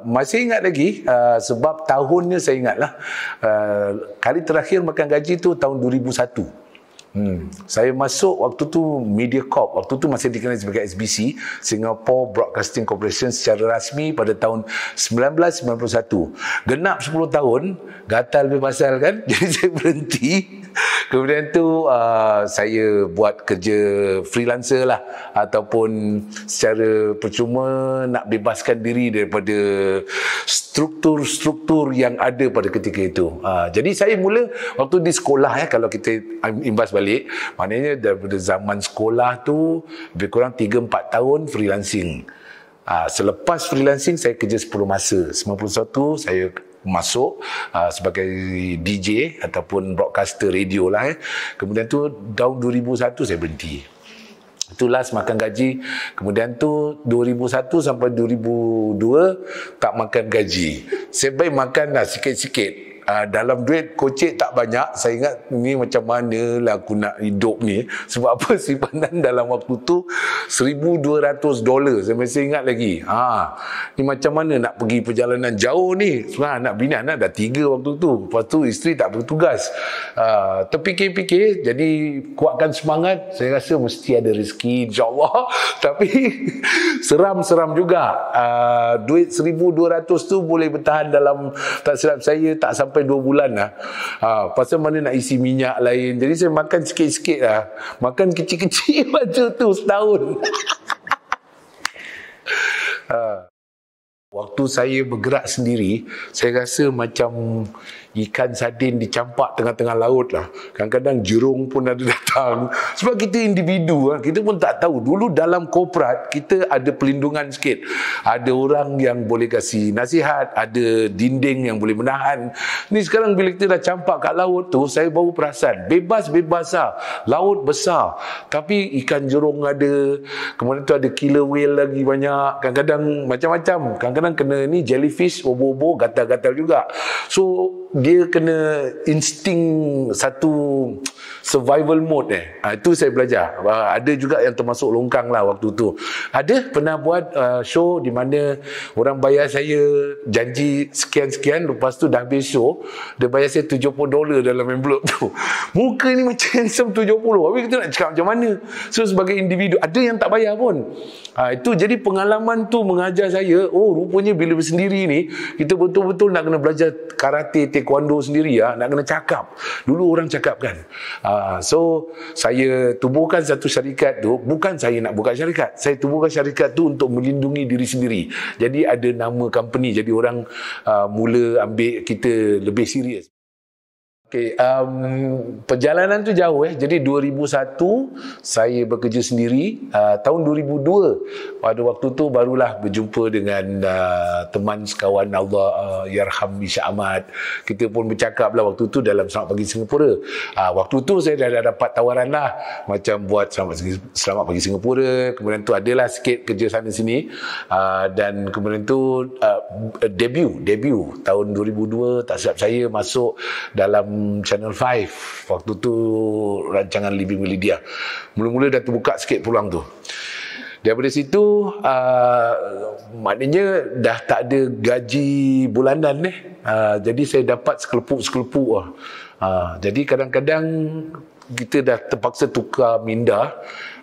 Masih ingat lagi sebab tahunnya saya ingatlah. Kali terakhir makan gaji tu tahun 2001. Saya masuk waktu tu Mediacorp, waktu tu masih dikenali sebagai SBC, Singapore Broadcasting Corporation, secara rasmi pada tahun 1991. Genap 10 tahun, gatal lebih pasal kan. Jadi saya berhenti. Kemudian tu saya buat kerja freelancer lah, ataupun secara percuma nak bebaskan diri daripada struktur-struktur yang ada pada ketika itu. Jadi saya mula waktu di sekolah, kalau kita imbas balik, maknanya daripada zaman sekolah tu lebih kurang 3-4 tahun freelancing. Selepas freelancing saya kerja 10 masa. 91 saya masuk sebagai DJ ataupun broadcaster radio lah. Kemudian tu tahun 2001 saya berhenti. Itulah semakan gaji. Kemudian tu 2001 sampai 2002 tak makan gaji. Saya baik makan lah sikit-sikit. Dalam duit kocek tak banyak. Saya ingat ni macam mana lah aku nak hidup ni. Sebab apa, simpanan dalam waktu tu $1,200. Saya masih ingat lagi. Ni macam mana nak pergi perjalanan jauh ni. Sebenarnya anak bini anak dah 3 waktu tu. Lepas tu isteri tak bertugas. Terfikir-fikir, jadi kuatkan semangat. Saya rasa mesti ada rezeki, insyaAllah. Tapi seram-seram juga. Duit 1,200 tu boleh bertahan dalam, tak silap saya, tak sampai 2 bulan lah. Pasal mana nak isi minyak lain. Jadi saya makan sikit-sikit lah. Makan kecil-kecil macam tu setahun. Waktu saya bergerak sendiri, saya rasa macam ikan sardin dicampak tengah-tengah laut lah. Kadang-kadang jerung pun ada datang. Sebab kita individu, kita pun tak tahu. Dulu dalam korporat, kita ada pelindungan sikit. Ada orang yang boleh kasih nasihat, ada dinding yang boleh menahan. Ni sekarang bila kita dah campak kat laut tu, saya baru perasan. Bebas-bebas lah. Laut besar. Tapi ikan jerung ada. Kemudian tu ada killer whale lagi banyak. Kadang-kadang macam-macam. Kadang-kadang kena ni jellyfish, obo-obo, gatal-gatal juga. So, dia kena insting satu survival mode itu saya belajar. Ada juga yang termasuk longkang lah waktu tu. Ada pernah buat show di mana orang bayar saya janji sekian-sekian, lepas tu dah habis show dia bayar saya $70 dalam envelope tu. Muka ni macam handsome 70. Habis kita nak cakap macam mana? So sebagai individu, ada yang tak bayar pun. Itu jadi pengalaman tu mengajar saya, rupanya bila bersendiri ni kita betul-betul nak kena belajar karate, taekwondo sendiri, nak kena cakap. Dulu orang cakap kan. So saya tubuhkan satu syarikat tu, bukan saya nak buka syarikat, saya tubuhkan syarikat tu untuk melindungi diri sendiri. Jadi ada nama company, jadi orang mula ambil kita lebih serius. Okay, perjalanan tu jauh Jadi 2001 saya bekerja sendiri. Tahun 2002 pada waktu tu barulah berjumpa dengan teman sekawan Allah, Yarham Isya Ahmad. Kita pun bercakap lah waktu tu dalam Selamat Pagi Singapura. Waktu tu saya dah dapat tawaran lah, macam buat Selamat Pagi Singapura. Kemudian tu adalah sikit kerja sana sini. Dan kemudian tu debut tahun 2002, tak silap saya masuk dalam Channel 5. Waktu tu rancangan Living with Lydia. Mula-mula dah terbuka sikit peluang tu. Daripada situ maknanya dah tak ada gaji bulanan jadi saya dapat sekelepuk-sekelepuk jadi kadang-kadang kita dah terpaksa tukar minda.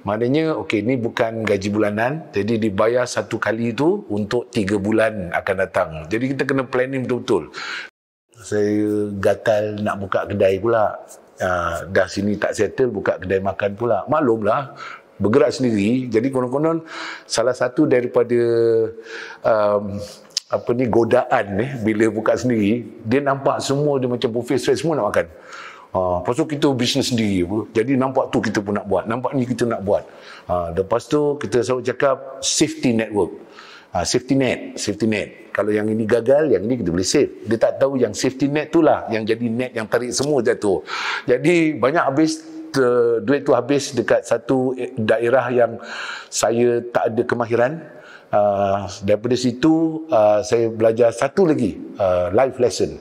Maknanya ni bukan gaji bulanan, jadi dibayar satu kali tu untuk 3 bulan akan datang. Jadi kita kena planning betul-betul. Saya gatal nak buka kedai pula. Dah sini tak settle, buka kedai makan pula. Maklumlah, bergerak sendiri. Jadi konon-konon salah satu daripada godaan bila buka sendiri, dia nampak semua dia macam buffet straight, semua nak makan. Lepas tu kita bisnes sendiri apa. Jadi nampak tu kita pun nak buat, nampak ni kita nak buat. Lepas tu kita selalu cakap safety network. Safety net. Kalau yang ini gagal, yang ini kita boleh save. Dia tak tahu yang safety net tu lah yang jadi net yang tarik semua jatuh. Jadi banyak habis duit tu habis dekat satu daerah yang saya tak ada kemahiran. Daripada situ saya belajar satu lagi life lesson.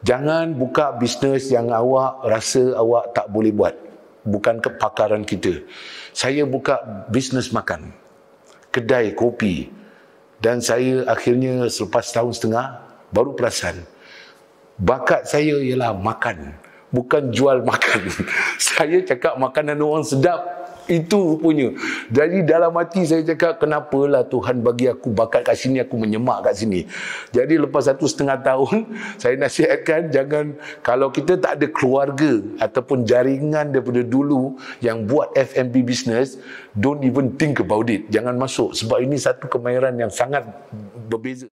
Jangan buka bisnes yang awak rasa awak tak boleh buat. Bukan kepakaran kita. Saya buka bisnes makan, kedai kopi. Dan saya akhirnya selepas tahun setengah baru perasan bakat saya ialah makan, bukan jual makan. Saya cakap makanan orang sedap, itu rupanya. Jadi dalam hati saya cakap, kenapalah Tuhan bagi aku bakat kat sini, aku menyemak kat sini. Jadi lepas 1,5 tahun, saya nasihatkan, jangan, kalau kita tak ada keluarga ataupun jaringan daripada dulu yang buat F&B business, don't even think about it. Jangan masuk, sebab ini satu kemahiran yang sangat berbeza.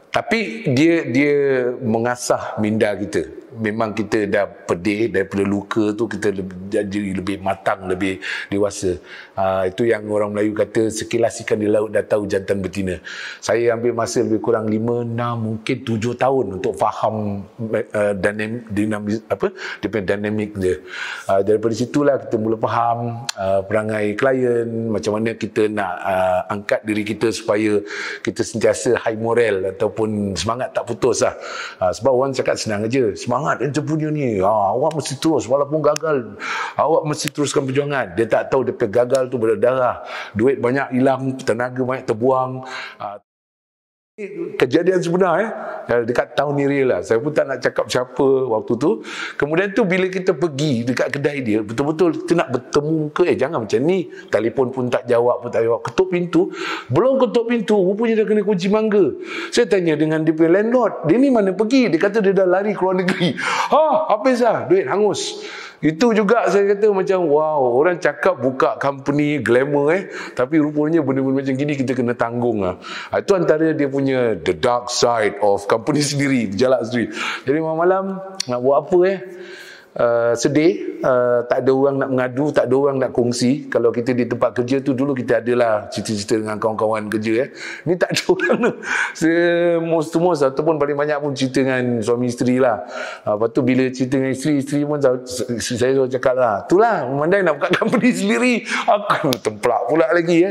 Tapi dia mengasah minda kita. Memang kita dah pedih daripada luka tu, kita jadi lebih matang, lebih dewasa. Itu yang orang Melayu kata, sekilas ikan di laut dah tahu jantan betina. Saya ambil masa lebih kurang 5, 6, mungkin 7 tahun untuk faham dinamik dia. Daripada situlah kita mula faham perangai klien, macam mana kita nak angkat diri kita supaya kita sentiasa high moral ataupun semangat tak putus lah. Sebab orang cakap senang aja, semangat entrepreneur ni, awak mesti terus walaupun gagal, awak mesti teruskan perjuangan. Dia tak tahu dia gagal tu berdarah, duit banyak hilang, tenaga banyak terbuang. Kejadian sebenar dekat tahun ni real lah. Saya pun tak nak cakap siapa waktu tu. Kemudian tu bila kita pergi dekat kedai dia, betul-betul kita nak bertemu muka, jangan macam ni, telefon pun tak jawab, ketuk pintu. Belum ketuk pintu, rupanya dah kena kunci mangga. Saya tanya dengan dia punya landlord, dia ni mana pergi? Dia kata dia dah lari keluar negeri. Habis lah, duit hangus. Itu juga saya kata macam, wow, orang cakap buka company glamour tapi rupanya benda-benda macam gini kita kena tanggung lah. Itu antara dia punya the dark side of company sendiri, berjalak sendiri. Jadi malam-malam nak buat apa sedih, tak ada orang nak mengadu, tak ada orang nak kongsi. Kalau kita di tempat kerja tu dulu kita adalah cerita-cerita dengan kawan-kawan kerja ni tak ada orang tu. Most to most ataupun paling banyak pun cerita dengan suami isteri lah. Lepas tu bila cerita dengan isteri pun saya selalu cakap lah, itulah memandai nak buka company sendiri, aku templak pula lagi